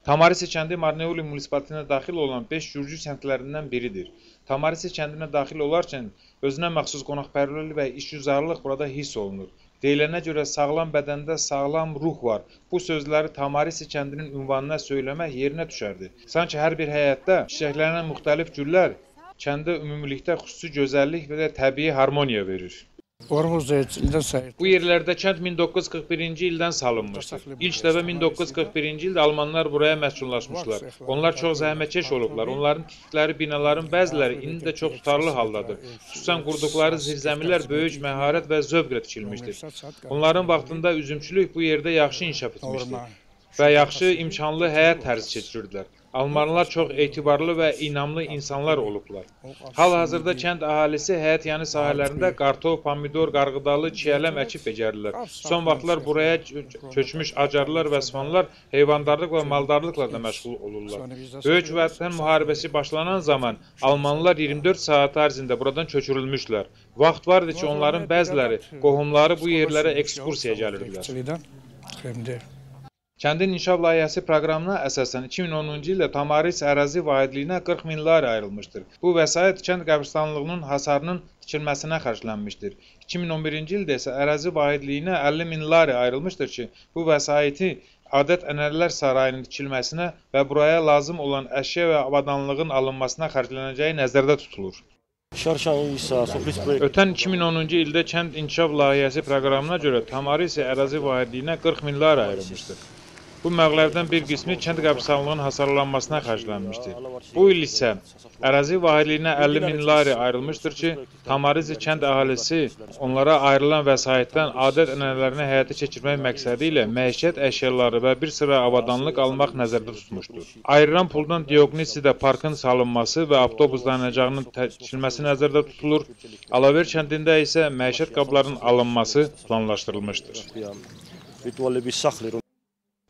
Tamarisi kəndi Marneuli munisipalintetinə daxil olan 5 Gürcü kəndlərindən biridir. Tamarisi kəndinə daxil olarkən özünə məxsus qonaqpərvərlik və işgüzarlıq burada hiss olunur. Deyilənə görə sağlam bədəndə sağlam ruh var. Bu sözləri Tamarisi kəndinin ünvanına söyləmək yerinə düşərdi. Sanki hər bir həyətdə çiçəklənən müxtəlif güllər kəndə ümumilikdə xüsusi gözəllik və təbii harmoniya verir. Bu yerlərdə kənd 1941-ci ildən salınmışdır. İlk dəfə 1941-ci ildə almanlar buraya məskunlaşmışlar. Onlar çox zəhmətkeş olublar. Onların tikdikləri binaların bəziləri indi də çox tutarlı haldadır. Xüsusən qurduqları zirzəmilər böyük məharət və zövqlə tikilmişdir. Onların vaxtında üzümçülük bu yerdə yaxşı inkişaf etmişdir və yaxşı imkanlı həyat tərzi keçirirdilər. Almanlar çox etibarlı və inamlı insanlar olublar. Hal-hazırda kənd əhalisi həyətyanı sahələrində qartof, pomidor, qarğıdalı, çiyələm əkib becərirlər. Son vaxtlar buraya köçmüş acarlar və svanlar heyvandarlıq və maldarlıqla da məşğul olurlar. Böyük Vətən müharibəsi başlanan zaman Almanlar 24 saat ərzində buradan köçürülmüşlər. Vaxt vardı ki, onların bəziləri, qohumları bu yerlərə ekskursiya gəlirdilər. Kəndin inkişaf layihəsi proqramına əsasən 2010-cu ildə Tamaris ərazi vahidliyinə 40 min lari ayrılmışdır. Bu vəsait kənd qəbristanlığının hasarının tikilməsinə xərclənmişdir. 2011-ci ildə isə ərazi vahidliyinə 50 min lari ayrılmışdır ki, bu vəsaiti Adət-ənənələr sarayının tikilməsinə və buraya lazım olan əşya və avadanlığın alınmasına xərclənəcəyi nəzərdə tutulur. Ötən 2010-cu ildə kənd inkişaf layihəsi proqramına görə Tamarisi ərazi vahidliyinə 40 min lari ayrılmışdır. Bu məbləğdən bir qismi kənd qəbristanlığının hasarlanmasına xərclənmişdir. Bu il isə ərazi vahidliyinə 50 min lari ayrılmışdır ki, Tamarizi kənd əhalisi onlara ayrılan vəsaitdən adət-ənənələrini həyata keçirmək məqsədi ilə məişət əşyaları və bir sıra avadanlıq almaq nəzərdə tutmuşdur. Ayrılan puldan Dioqnisidə parkın salınması və avtobus dayanacağının tikilməsi nəzərdə tutulur. Alaver kəndində isə məişət qablarının alınması planlaşdırılmışdır.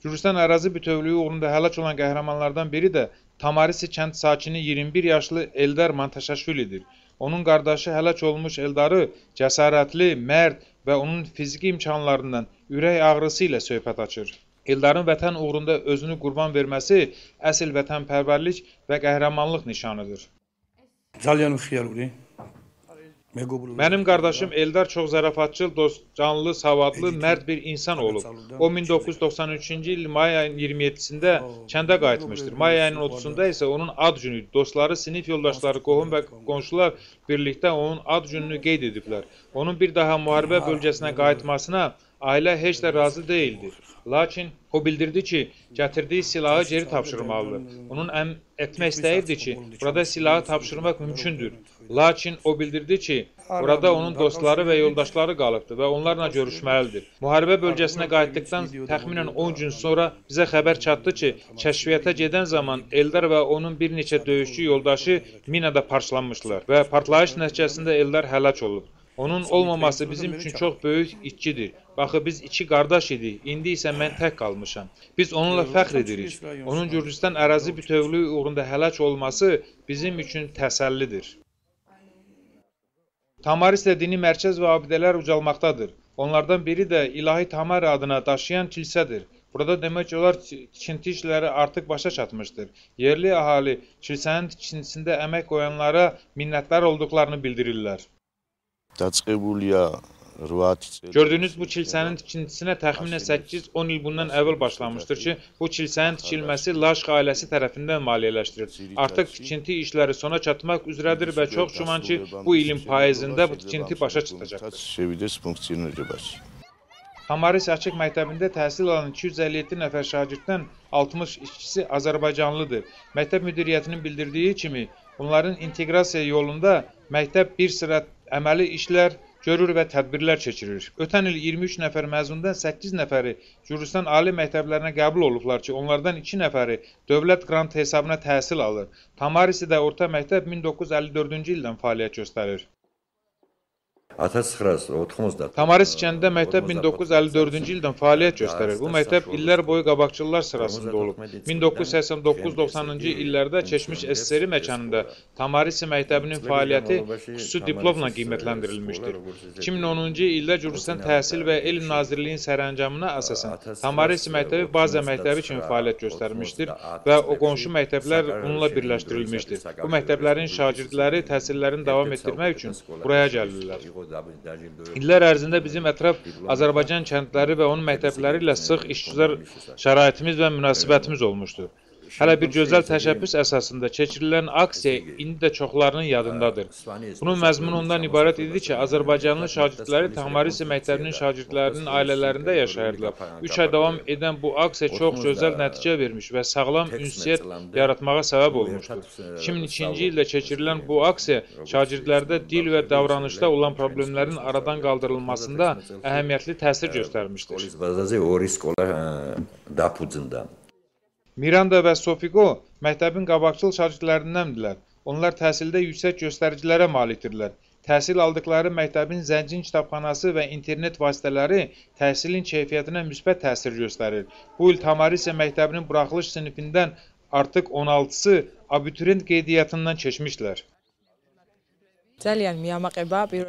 Gürcüstan ərazi bütövlüyü uğrunda həlak olan qəhrəmanlardan biri də Tamarisi kənd sakini 21 yaşlı Eldar Mantaşaşvilidir. Onun qardaşı həlak olmuş Eldarı cəsarətli, mərd və onun fiziki imkanlarından ürək ağrısı ilə söhbət açır. Eldarın vətən uğrunda özünü qurban verməsi əsl vətənpərvərlik və qəhrəmanlıq nişanıdır. Mənim qardaşım Eldar çox zarafatçıl, dostcanlı, savadlı, mərd bir insan olub. O 1993-cü il may ayının 27-sində kəndə qayıtmışdır. May ayının 30-da isə onun ad günü, dostları, sinif yoldaşları, qohum və qonşular birlikdə onun ad gününü qeyd ediblər. Onun bir daha müharibə bölgəsinə qayıtmasına ailə heç də razı deyildi. Lakin o bildirdi ki, gətirdiyi silahı geri tapşırmalıdır. Onun etmək istəyirdi ki, burada silahı tapşırmaq mümkündür. Lakin o bildirdi ki, burada onun dostları və yoldaşları qalıbdır və onlarla görüşməlidir. Müharibə bölgəsinə qayıtdıqdan təxminən 10 gün sonra bizə xəbər çatdı ki, kəşfiyyata gedən zaman Eldar və onun bir neçə döyüşçü yoldaşı minada parçalanmışlar və partlayış nəticəsində Eldar həlak olub. Onun olmaması bizim üçün çox böyük itkidir. Baxı, biz iki qardaş idik, indi isə mən tək qalmışam. Biz onunla fəxr edirik. Onun Gürcüstan ərazi bütövlüyü uğrunda həlak olması bizim üçün təsəllidir. Tamarisdə dini mərkəz və abidələr ucalmaqdadır. Onlardan biri də İlahi Tamar adına daşıyan kilsədir. Burada demək olar tikinti işləri artıq başa çatmışdır. Yerli əhali kilsənin tikintisində əmək qoyanlara minnətdar olduqlarını bildirirlər. Gördüyünüz bu kilsənin tikintisinə təxminən 8-10 il bundan əvvəl başlanmışdır ki, bu kilsənin tikilməsi Laşq ailəsi tərəfindən maliyyələşdirilir. Artıq tikinti işləri sona çatmaq üzrədir və çox güman ki, bu ilin payızında bu tikinti başa çatacaqdır. Tamaris Açıq Məktəbində təhsil alan 257 nəfər şagirddən 62-si Azərbaycanlıdır. Məktəb müdiriyyətinin bildirdiyi kimi, bunların inteqrasiya yolunda məktəb bir sıra əməli işlər görür və tədbirlər keçirir. Ötən il 23 nəfər məzundan 8 nəfəri Gürcüstan ali məktəblərinə qəbul olublar ki, onlardan 2 nəfəri dövlət qrantı hesabına təhsil alır. Tamarisidə orta məktəb 1954-cü ildən fəaliyyət göstərir. Tamaris kəndində məktəb 1954-cü ildən fəaliyyət göstərir. Bu məktəb illər boyu qabaqcıllar sırasında olub. 1989-90-cı illərdə keçmiş SSR məkanında Tamaris məktəbinin fəaliyyəti xüsusi diplomla qiymətləndirilmişdir. 2010-cu ildə Gürcüstan Təhsil və Elm Nazirliyinin sərəncamına əsasən Tamaris məktəbi baza məktəbi kimi fəaliyyət göstərmişdir və o qonşu məktəblər bununla birləşdirilmişdir. Bu məktəblərin şagirdləri təhsillərini davam etdirmək üçün buraya gəlirlər. İllər ərzində bizim ətraf Azərbaycan kəndləri və onun məktəbləri ilə sıx işgüzar şəraitimiz və münasibətimiz olmuşdur. Hələ bir gözəl təşəbbüs əsasında keçirilən aksiya indi də çoxlarının yadındadır. Bunun məzmunu ondan ibarət idi ki, Azərbaycanlı şagirdləri Tamaris məktəbinin şagirdlərinin ailələrində yaşayırdılar. 3 ay davam edən bu aksiya çox gözəl nəticə vermiş və sağlam ünsiyyət yaratmağa səbəb olmuşdur. 2002-ci ildə keçirilən bu aksiya şagirdlərdə dil və davranışda olan problemlərin aradan qaldırılmasında əhəmiyyətli təsir göstərmişdir. Miranda və Sofiqo məktəbin qabaqcıl şagirdlərindəndirlər. Onlar təhsildə yüksək göstəricilərə malikdirlər. Təhsil aldıqları məktəbin zəngin kitabxanası və internet vasitələri təhsilin keyfiyyətinə müsbət təsir göstərir. Bu il Tamaris məktəbinin buraxılış sinifindən artıq 16-sı abituriyent qeydiyyatından keçmişlər.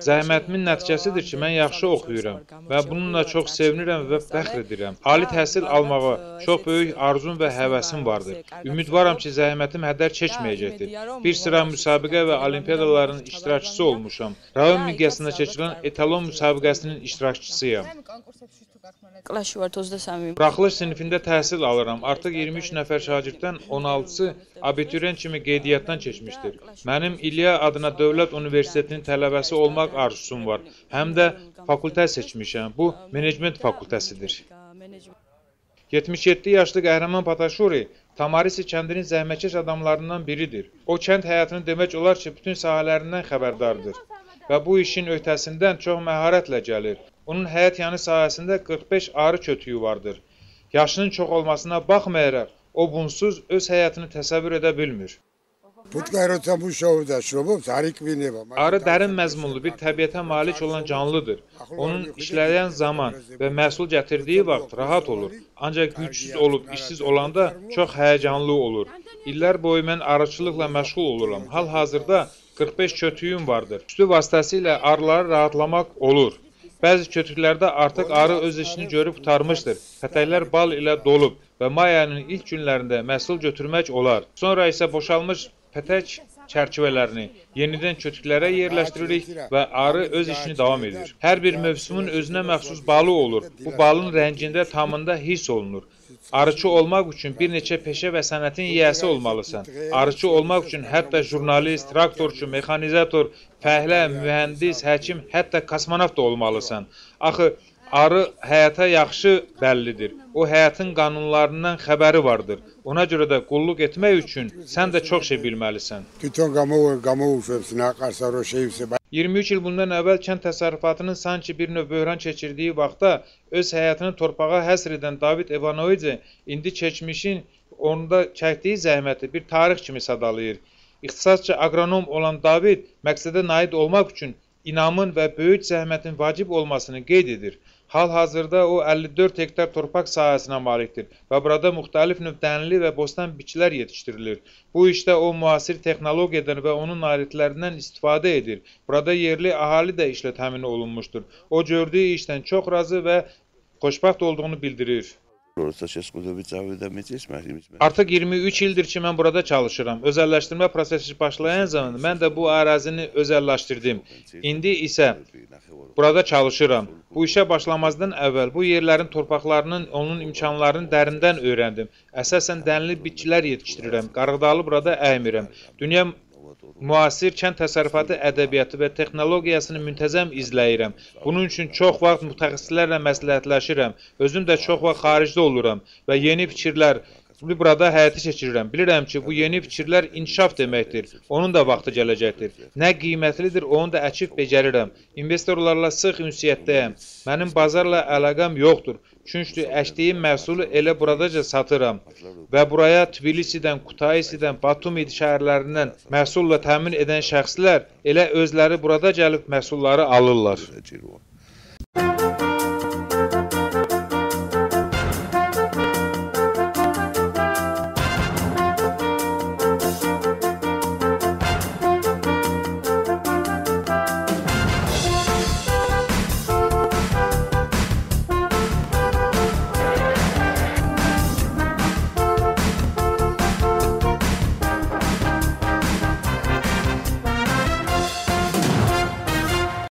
Zəhmətimin nəticəsidir ki, mən yaxşı oxuyuram və bununla çox sevinirəm və fəxr edirəm. Ali təhsil almağa çox böyük arzum və həvəsim vardır. Ümidvaram ki, zəhmətim hədər keçməyəcəkdir. Bir sıra müsabiqə və olimpiyadaların iştirakçısı olmuşam. Rayon miqyasında keçirilən etalon müsabiqəsinin iştirakçısıyam. Buraxılış sinifində təhsil alıram. Artıq 23 nəfər şagirddən 16-sı abituriyent kimi qeydiyyatdan keçmişdir. Mənim İlya adına Dövlət Universitetinin tələbəsi olmaq arzusum var. Həm də fakültə seçmişəm. Bu, menecment fakültəsidir. 77 yaşlı Qəhrəman Pataşuri Tamarisi kəndinin zəhmətkeş adamlarından biridir. O, kənd həyatını demək olar ki, bütün sahələrindən xəbərdardır və bu işin öhdəsindən çox məharətlə gəlir. Onun həyat yanı sahəsində 45 arı kötüyü vardır. Yaşının çox olmasına baxmayaraq, o bunsuz öz həyatını təsəvvür edə bilmir. Arı dərin məzmunlu bir təbiətə malik olan canlıdır. Onun işləyən zaman və məhsul gətirdiyi vaxt rahat olur. Ancaq gücsüz olub, işsiz olanda çox həyəcanlı olur. İllər boyu mən arıçılıqla məşğul oluram. Hal-hazırda 45 kötüyüm vardır. Üstü vasitəsilə arıları rahatlamaq olur. Bəzi kötüklərdə artıq arı öz işini görüb qurtarmışdır. Pətəklər bal ilə dolub və may ayının ilk günlərində məhsul götürmək olar. Sonra isə boşalmış pətək çərçivələrini yenidən kötüklərə yerləşdiririk və arı öz işini davam edir. Hər bir mövsümün özünə məxsus balı olur. Bu balın rəngində tamında hiss olunur. Arıçı olmaq üçün bir neçə peşə və sənətin yiyəsi olmalısan. Arıçı olmaq üçün hətta jurnalist, traktorçu, mexanizator, fəhlə, mühəndis, həkim, hətta kosmonavt da olmalısan. Axı, arı həyata yaxşı bəllidir. O, həyatın qanunlarından xəbəri vardır. Ona görə də qulluq etmək üçün sən də çox şey bilməlisən. 23 il bundan əvvəl kənd təsərrüfatının sanki bir növ böhran keçirdiyi vaxtda öz həyatını torpağa həsr edən David Evanovici indi keçmişin onda çəkdiyi zəhməti bir tarix kimi sadalayır. İxtisasca aqronom olan David məqsədə nail olmaq üçün inamın və böyük zəhmətin vacib olmasını qeyd edir. Hal-hazırda o 54 hektar torpaq sahəsinə malikdir və burada müxtəlif növ dənli və bostan biçilər yetişdirilir. Bu işdə o müasir texnologiyadan və onun nailiyyətlərindən istifadə edir. Burada yerli əhali də işlə təmin olunmuşdur. O gördüyü işdən çox razı və xoşbəxt olduğunu bildirir. Artıq 23 ildir ki, mən burada çalışıram. Özəlləşdirmə prosesi başlayan zaman mən də bu ərazini özəlləşdirdim. İndi isə burada çalışıram. Bu işə başlamazdan əvvəl bu yerlərin torpaqlarının, onun imkanlarını dərindən öyrəndim. Əsasən dənli bitkilər yetişdirirəm. Qarğıdalı burada əymirəm. Dünya müasir kənd təsərrüfatı ədəbiyyatı və texnologiyasını müntəzəm izləyirəm. Bunun üçün çox vaxt mütəxəssislərlə məsləhətləşirəm. Özüm də çox vaxt xaricdə oluram və yeni fikirlər, burada həyata keçirirəm. Bilirəm ki, bu yeni fikirlər inkişaf deməkdir. Onun da vaxtı gələcəkdir. Nə qiymətlidir, onu da əkib becərirəm. İnvestorlarla sıx ünsiyyətdəyəm. Mənim bazarla əlaqəm yoxdur. Çünki əkdiyim məhsulu elə buradaca satıram. Və buraya Tbilisidən, Kutaisidən, Batumi şəhərlərindən məhsulla təmin edən şəxslər elə özləri burada gəlib məhsulları alırlar.